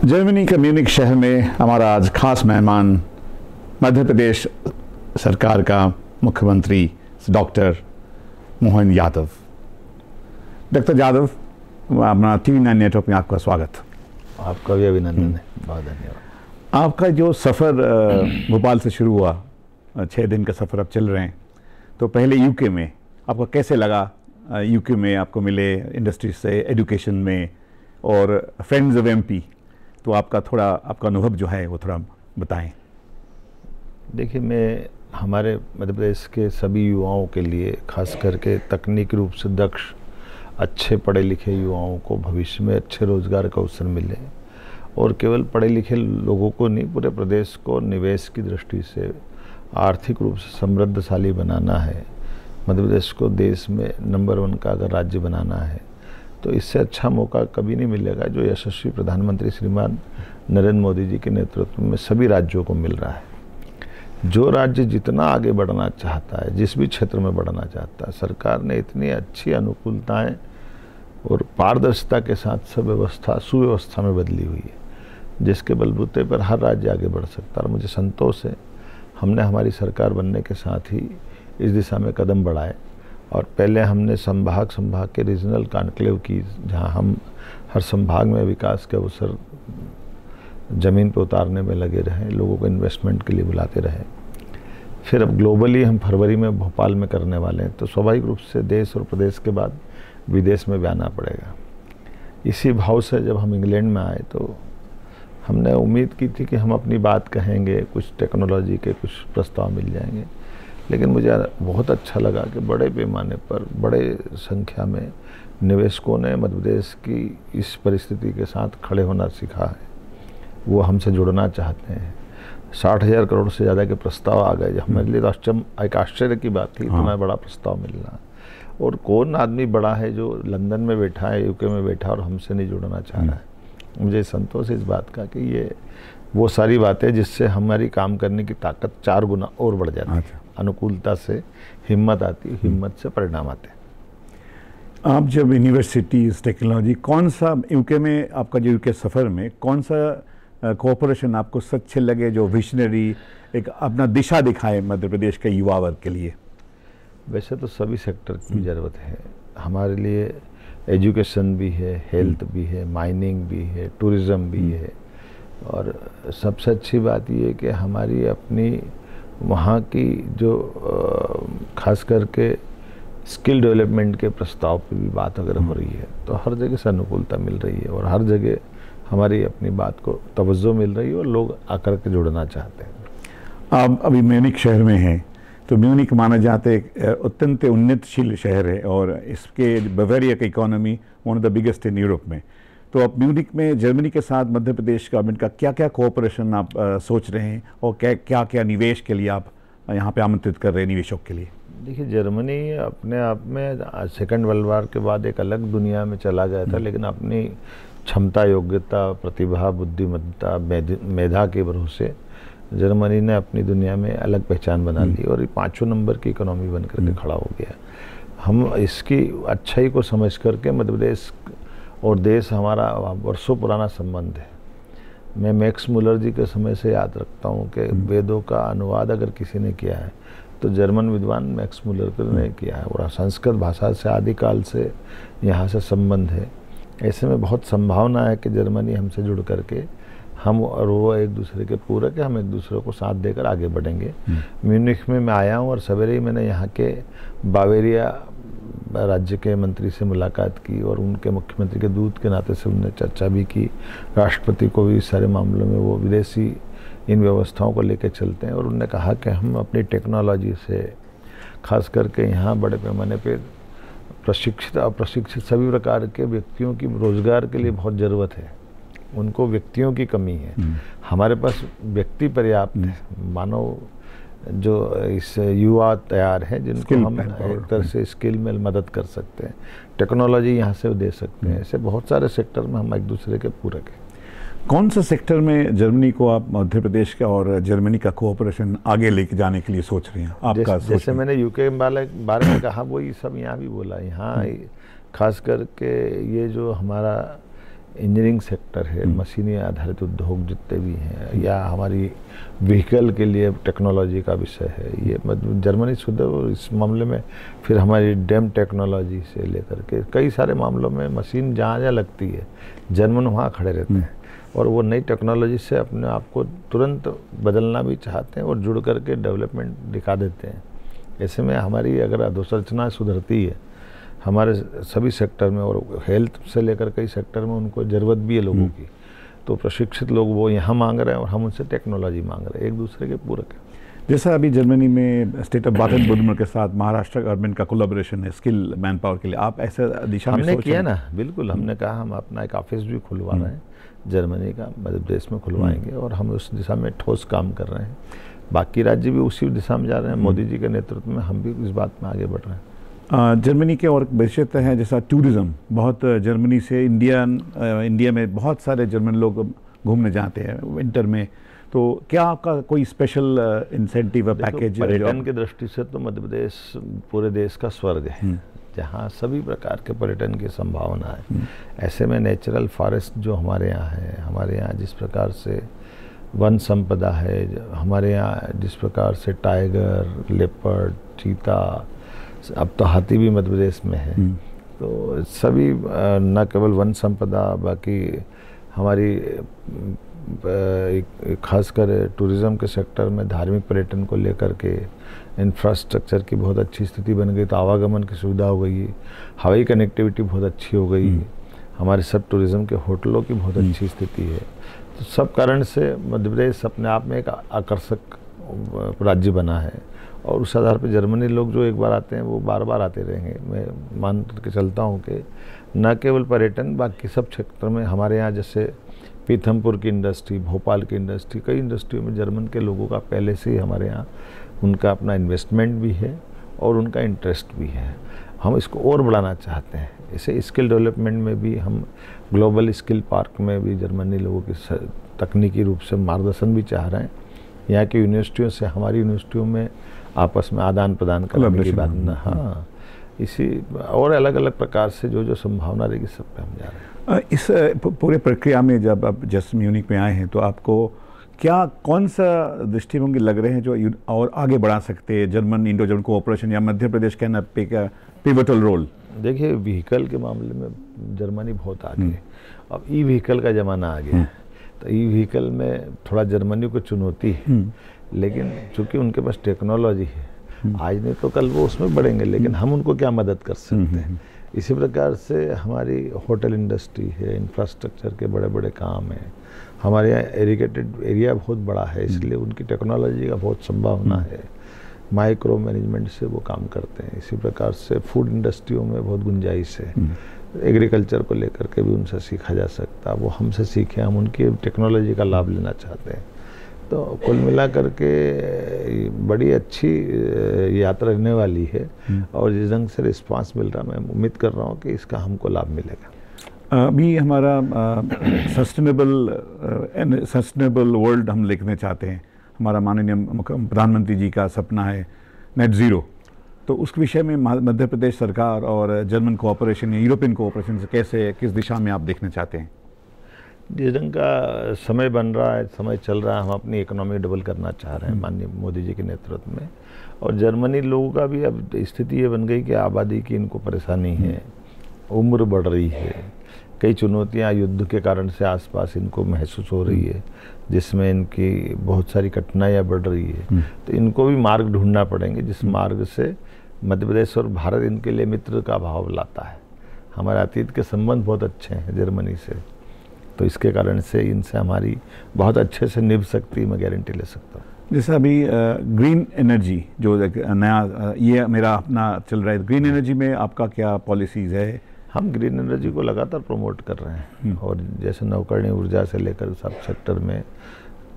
Germany के Munich शहर में हमारा आज खास मेहमान मध्य प्रदेश सरकार का मुख्यमंत्री डॉक्टर मोहन यादव। डॉक्टर यादव, अपना TV9 नेटवर्क में आपका स्वागत। आपका भी अभिनंदन है, बहुत धन्यवाद। आपका जो सफ़र भोपाल से शुरू हुआ, 6 दिन का सफ़र अब चल रहे हैं, तो पहले यूके में आपको कैसे लगा? यूके में आपको मिले इंडस्ट्री से, एजुकेशन में और फ्रेंड्स ऑफ MP, तो आपका अनुभव जो है वो थोड़ा बताएं। देखिए, मैं हमारे मध्य प्रदेश के सभी युवाओं के लिए, खास करके तकनीकी रूप से दक्ष, अच्छे पढ़े लिखे युवाओं को भविष्य में अच्छे रोजगार का अवसर मिले, और केवल पढ़े लिखे लोगों को नहीं, पूरे प्रदेश को निवेश की दृष्टि से आर्थिक रूप से समृद्धशाली बनाना है, मध्य प्रदेश को देश में नंबर 1 का अगर राज्य बनाना है, तो इससे अच्छा मौका कभी नहीं मिलेगा जो यशस्वी प्रधानमंत्री श्रीमान नरेंद्र मोदी जी के नेतृत्व में सभी राज्यों को मिल रहा है। जो राज्य जितना आगे बढ़ना चाहता है, जिस भी क्षेत्र में बढ़ना चाहता है, सरकार ने इतनी अच्छी अनुकूलताएं और पारदर्शिता के साथ सुव्यवस्था में बदली हुई है, जिसके बलबूते पर हर राज्य आगे बढ़ सकता है। और मुझे संतोष है, हमने हमारी सरकार बनने के साथ ही इस दिशा में कदम बढ़ाए। और पहले हमने संभाग के रीजनल कॉन्क्लेव की, जहां हम हर संभाग में विकास के अवसर ज़मीन पर उतारने में लगे रहे, लोगों को इन्वेस्टमेंट के लिए बुलाते रहे। फिर अब ग्लोबली हम फरवरी में भोपाल में करने वाले हैं, तो स्वाभाविक रूप से देश और प्रदेश के बाद विदेश में भी आना पड़ेगा। इसी भाव से जब हम इंग्लैंड में आए तो हमने उम्मीद की थी कि हम अपनी बात कहेंगे, कुछ टेक्नोलॉजी के कुछ प्रस्ताव मिल जाएंगे, लेकिन मुझे बहुत अच्छा लगा कि बड़े पैमाने पर, बड़े संख्या में निवेशकों ने मध्य प्रदेश की इस परिस्थिति के साथ खड़े होना सीखा है। वो हमसे जुड़ना चाहते हैं। 60,000 करोड़ से ज़्यादा के प्रस्ताव आ गए, हमारे लिए तो एक आश्चर्य की बात थी, इतना बड़ा प्रस्ताव मिलना। और कौन आदमी बड़ा है जो लंदन में बैठा है, यूके में बैठा और हमसे नहीं जुड़ना चाह रहा है। मुझे संतोष है इस बात का कि ये वो सारी बातें जिससे हमारी काम करने की ताकत 4 गुना और बढ़ जाती है। अनुकूलता से हिम्मत आती है, हिम्मत से परिणाम आते हैं। आप जब यूनिवर्सिटीज़, टेक्नोलॉजी, कौन सा यूके में आपका जो यूके सफ़र में कौन सा कोऑपरेशन आपको सच्चे लगे, जो विजनरी एक अपना दिशा दिखाए मध्य प्रदेश के युवा वर्ग के लिए? वैसे तो सभी सेक्टर की ज़रूरत है हमारे लिए। एजुकेशन भी है, हेल्थ भी है, माइनिंग भी है, टूरिज़्म भी है, और सबसे अच्छी बात ये है कि हमारी अपनी वहाँ की जो खास करके स्किल डेवलपमेंट के प्रस्ताव पे भी बात अगर हो रही है, तो हर जगह से अनुकूलता मिल रही है और हर जगह हमारी अपनी बात को तवज्जो मिल रही है और लोग आकर के जुड़ना चाहते हैं। आप अभी म्यूनिख शहर में हैं, तो म्यूनिख माना जाता है एक अत्यंत उन्नतशील शहर है और इसके बावेरिया की economy one of the biggest in Europe में। तो अब म्यूनिख में जर्मनी के साथ मध्य प्रदेश गवर्नमेंट का क्या क्या कोऑपरेशन आप सोच रहे हैं, और क्या क्या निवेश के लिए आप यहाँ पे आमंत्रित कर रहे हैं निवेशक के लिए? देखिए, जर्मनी अपने आप में सेकंड वर्ल्ड वॉर के बाद एक अलग दुनिया में चला गया था, लेकिन अपनी क्षमता, योग्यता, प्रतिभा, बुद्धिमत्ता, मेधा के भरोसे जर्मनी ने अपनी दुनिया में अलग पहचान बना ली और 5वें नंबर की इकोनॉमी बन करके खड़ा हो गया। हम इसकी अच्छाई को समझ करके मध्य प्रदेश और देश, हमारा वर्षों पुराना संबंध है। मैं मैक्स मुलर जी के समय से याद रखता हूँ कि वेदों का अनुवाद अगर किसी ने किया है तो जर्मन विद्वान मैक्स मुलर ने किया है, और संस्कृत भाषा से आदिकाल से यहाँ से संबंध है। ऐसे में बहुत संभावना है कि जर्मनी हमसे जुड़ करके हम और वो एक दूसरे के पूरक है, हम एक दूसरे को साथ देकर आगे बढ़ेंगे। म्यूनिख में मैं आया हूँ और सवेरे ही मैंने यहाँ के बावेरिया राज्य के मंत्री से मुलाकात की और उनके मुख्यमंत्री के दूत के नाते से उनने चर्चा भी की। राष्ट्रपति को भी इस सारे मामलों में वो विदेशी इन व्यवस्थाओं को लेकर चलते हैं, और उन्होंने कहा कि हम अपनी टेक्नोलॉजी से, खास करके यहाँ बड़े पैमाने पर प्रशिक्षित अप्रशिक्षित सभी प्रकार के व्यक्तियों की रोजगार के लिए बहुत ज़रूरत है। उनको व्यक्तियों की कमी है, हमारे पास व्यक्ति पर्याप्त है, मानव जो इस युवा तैयार है जिनको हम एक तरह से स्किल में मदद कर सकते हैं, टेक्नोलॉजी यहाँ से दे सकते हैं। ऐसे बहुत सारे सेक्टर में हम एक दूसरे के पूरक हैं। कौन सा सेक्टर में जर्मनी को आप मध्य प्रदेश का और जर्मनी का कोऑपरेशन आगे लेके जाने के लिए सोच रहे हैं? आपका जैसे मैंने यूके बारे में कहा, वही सब यहाँ भी बोला। यहाँ खास करके ये जो हमारा इंजीनियरिंग सेक्टर है, मशीनी आधारित उद्योग जितने भी हैं, या हमारी व्हीकल के लिए टेक्नोलॉजी का विषय है, ये मतलब जर्मनी शुद्ध। और इस मामले में फिर हमारी डैम टेक्नोलॉजी से लेकर के कई सारे मामलों में मशीन जहाँ जहाँ लगती है जर्मन वहाँ खड़े रहते हैं, और वो नई टेक्नोलॉजी से अपने आप को तुरंत बदलना भी चाहते हैं और जुड़ करके डेवलपमेंट दिखा देते हैं। ऐसे में हमारी अगर अधोसंरचना सुधरती है हमारे सभी सेक्टर में, और हेल्थ से लेकर कई सेक्टर में उनको ज़रूरत भी है लोगों की, तो प्रशिक्षित लोग वो यहाँ मांग रहे हैं और हम उनसे टेक्नोलॉजी मांग रहे हैं, एक दूसरे के पूरक है। जैसा अभी जर्मनी में स्टेट ऑफ बाden-württemberg के साथ महाराष्ट्र गवर्नमेंट का कोलैबोरेशन है स्किल मैन पावर के लिए, आप ऐसे दिशा में हमने किया ना, बिल्कुल हमने कहा हम अपना एक ऑफिस भी खुलवा रहे हैं जर्मनी का, मध्य प्रदेश में खुलवाएंगे, और हम उस दिशा में ठोस काम कर रहे हैं। बाकी राज्य भी उसी दिशा में जा रहे हैं, मोदी जी के नेतृत्व में हम भी इस बात में आगे बढ़ रहे हैं। जर्मनी के और विशेषता है जैसा टूरिज़्म, बहुत जर्मनी से इंडिया में बहुत सारे जर्मन लोग घूमने जाते हैं विंटर में, तो क्या आपका कोई स्पेशल इंसेंटिव पैकेज? पर्यटन की दृष्टि से तो मध्य प्रदेश पूरे देश का स्वर्ग है, जहाँ सभी प्रकार के पर्यटन की संभावना है। ऐसे में नेचुरल फॉरेस्ट जो हमारे यहाँ है, हमारे यहाँ जिस प्रकार से वन संपदा है, हमारे यहाँ जिस प्रकार से टाइगर, लेपर्ड, चीता, अब तो हाथी भी मध्य प्रदेश में है, तो सभी न केवल वन संपदा, बाकी हमारी खासकर टूरिज़्म के सेक्टर में धार्मिक पर्यटन को लेकर के इंफ्रास्ट्रक्चर की बहुत अच्छी स्थिति बन गई, तो आवागमन की सुविधा हो गई, हवाई कनेक्टिविटी बहुत अच्छी हो गई, हमारे सब टूरिज़्म के होटलों की बहुत अच्छी स्थिति है। तो सब कारण से मध्य प्रदेश अपने आप में एक आकर्षक राज्य बना है, और उस आधार पर जर्मनी लोग जो एक बार आते हैं वो बार बार आते रहेंगे। मैं मान के चलता हूँ कि न केवल पर्यटन, बाकी सब क्षेत्र में हमारे यहाँ जैसे पीथमपुर की इंडस्ट्री, भोपाल की इंडस्ट्री, कई इंडस्ट्रियों में जर्मन के लोगों का पहले से ही हमारे यहाँ उनका अपना इन्वेस्टमेंट भी है और उनका इंटरेस्ट भी है। हम इसको और बढ़ाना चाहते हैं। इसे स्किल डेवलपमेंट में भी हम ग्लोबल स्किल पार्क में भी जर्मनी लोगों की तकनीकी रूप से मार्गदर्शन भी चाह रहे हैं। यहाँ की यूनिवर्सिटियों से हमारी यूनिवर्सिटियों में आपस में आदान प्रदान करने की बात ना, हाँ, इसी और अलग अलग प्रकार से जो जो संभावना रहेगी सब पे हम जा रहे हैं। इस पूरे प्रक्रिया में जब आप जस्ट म्यूनिक में आए हैं तो आपको क्या कौन सा दृष्टिभंगी लग रहे हैं जो और आगे बढ़ा सकते हैं जर्मन इंडो जर्मन कोऑपरेशन, या मध्य प्रदेश कैन पे का पिवटल रोल? देखिए, व्हीकल के मामले में जर्मनी बहुत आगे है। अब ई व्हीकल का ज़माना आ गया है, तो ई व्हीकल में थोड़ा जर्मनी को चुनौती है, लेकिन चूँकि उनके पास टेक्नोलॉजी है, आज नहीं तो कल वो उसमें बढ़ेंगे, लेकिन हम उनको क्या मदद कर सकते हैं। इसी प्रकार से हमारी होटल इंडस्ट्री है, इंफ्रास्ट्रक्चर के बड़े बड़े काम हैं, हमारे यहाँ एरिगेटेड एरिया बहुत बड़ा है, इसलिए उनकी टेक्नोलॉजी का बहुत संभावना है। माइक्रो मैनेजमेंट से वो काम करते हैं। इसी प्रकार से फूड इंडस्ट्रियों में बहुत गुंजाइश है। एग्रीकल्चर को लेकर के भी उनसे सीखा जा सकता, वो हमसे सीखें, हम उनकी टेक्नोलॉजी का लाभ लेना चाहते हैं। तो कुल मिलाकर के बड़ी अच्छी यात्रा रहने वाली है, और जिस ढंग से रिस्पांस मिल रहा, मैं उम्मीद कर रहा हूँ कि इसका हमको लाभ मिलेगा। अभी हमारा सस्टेनेबल वर्ल्ड हम लिखने चाहते हैं, हमारा माननीय प्रधानमंत्री जी का सपना है नेट ज़ीरो, तो उस विषय में मध्य प्रदेश सरकार और जर्मन कोऑपरेशन या यूरोपियन कोऑपरेशन से कैसे, किस दिशा में आप देखना चाहते हैं? जिस ढंग का समय बन रहा है, समय चल रहा है, हम अपनी इकोनॉमी डबल करना चाह रहे हैं माननीय मोदी जी के नेतृत्व में। और जर्मनी लोगों का भी अब स्थिति ये बन गई कि आबादी की इनको परेशानी है, उम्र बढ़ रही है, कई चुनौतियां युद्ध के कारण से आसपास इनको महसूस हो रही है, जिसमें इनकी बहुत सारी कठिनाइयाँ बढ़ रही है। तो इनको भी मार्ग ढूंढना पड़ेंगे जिस मार्ग से मध्य प्रदेश और भारत इनके लिए मित्र का भाव लाता है। हमारे अतीत के संबंध बहुत अच्छे हैं जर्मनी से, तो इसके कारण से इनसे हमारी बहुत अच्छे से निभ सकती, मैं गारंटी ले सकता हूँ। जैसे अभी ग्रीन एनर्जी जो नया ये मेरा अपना चल रहा है, ग्रीन एनर्जी में आपका क्या पॉलिसीज़ है? हम ग्रीन एनर्जी को लगातार प्रमोट कर रहे हैं, और जैसे नवकरणीय ऊर्जा से लेकर सब सेक्टर में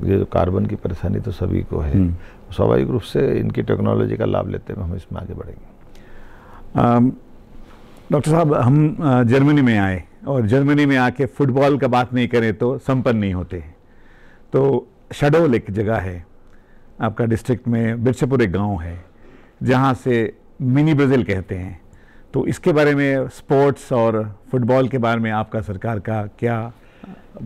ये कार्बन की परेशानी तो सभी को है, स्वाभाविक रूप से इनकी टेक्नोलॉजी का लाभ लेते हुए हम इसमें आगे बढ़ेंगे। डॉक्टर साहब, हम जर्मनी में आए और जर्मनी में आके फुटबॉल का बात नहीं करें तो संपन्न नहीं होते। तो शडोल एक जगह है आपका डिस्ट्रिक्ट में, बिरछपुर एक गाँव है जहाँ से मिनी ब्राज़ील कहते हैं। तो इसके बारे में, स्पोर्ट्स और फुटबॉल के बारे में आपका सरकार का क्या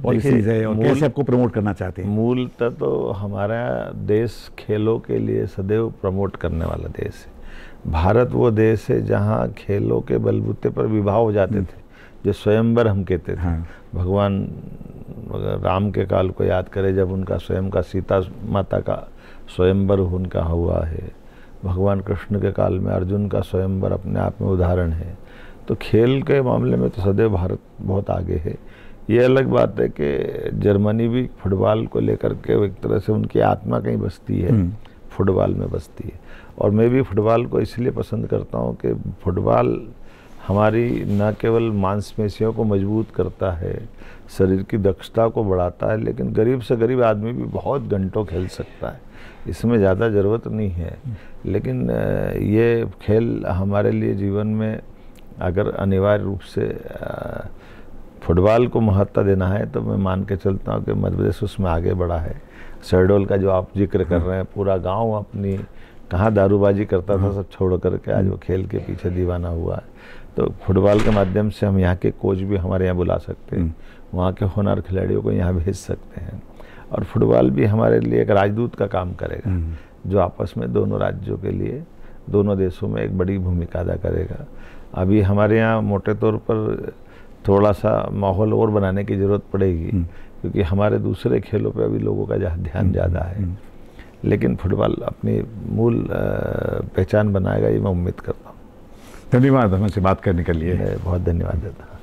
पॉलिसीज है और कैसे आपको प्रमोट करना चाहते हैं? मूलतः तो हमारा देश खेलों के लिए सदैव प्रमोट करने वाला देश है। भारत वो देश है जहाँ खेलों के बलबूते पर विवाह हो जाते थे, जो स्वयंवर हम कहते थे। हाँ। भगवान राम के काल को याद करें, जब उनका स्वयं का सीता माता का स्वयंवर उनका हुआ है। भगवान कृष्ण के काल में अर्जुन का स्वयंवर अपने आप में उदाहरण है। तो खेल के मामले में तो सदैव भारत बहुत आगे है। ये अलग बात है कि जर्मनी भी फुटबॉल को लेकर के एक तरह से उनकी आत्मा कहीं बसती है, फुटबॉल में बसती है। और मैं भी फुटबॉल को इसलिए पसंद करता हूँ कि फुटबॉल हमारी न केवल मांसपेशियों को मजबूत करता है, शरीर की दक्षता को बढ़ाता है, लेकिन गरीब से गरीब आदमी भी बहुत घंटों खेल सकता है, इसमें ज़्यादा ज़रूरत नहीं है। लेकिन ये खेल हमारे लिए जीवन में अगर अनिवार्य रूप से फुटबॉल को महत्व देना है तो मैं मान के चलता हूँ कि मध्य प्रदेश उसमें आगे बढ़ा है। शहडोल का जो आप जिक्र कर रहे हैं, पूरा गांव अपनी कहाँ दारूबाजी करता था सब छोड़ करके आज वो खेल के पीछे दीवाना हुआ है। तो फुटबॉल के माध्यम से हम यहाँ के कोच भी हमारे यहाँ बुला सकते हैं, वहाँ के होनहार खिलाड़ियों को यहाँ भेज सकते हैं। और फुटबॉल भी हमारे लिए एक राजदूत का काम करेगा, जो आपस में दोनों राज्यों के लिए, दोनों देशों में एक बड़ी भूमिका अदा करेगा। अभी हमारे यहाँ मोटे तौर पर थोड़ा सा माहौल और बनाने की ज़रूरत पड़ेगी, क्योंकि हमारे दूसरे खेलों पे अभी लोगों का ध्यान ज़्यादा है। लेकिन फुटबॉल अपनी मूल पहचान बनाएगा, ये मैं उम्मीद करता हूँ। धन्यवाद हमसे बात करने के लिए। बहुत धन्यवाद देता हूँ।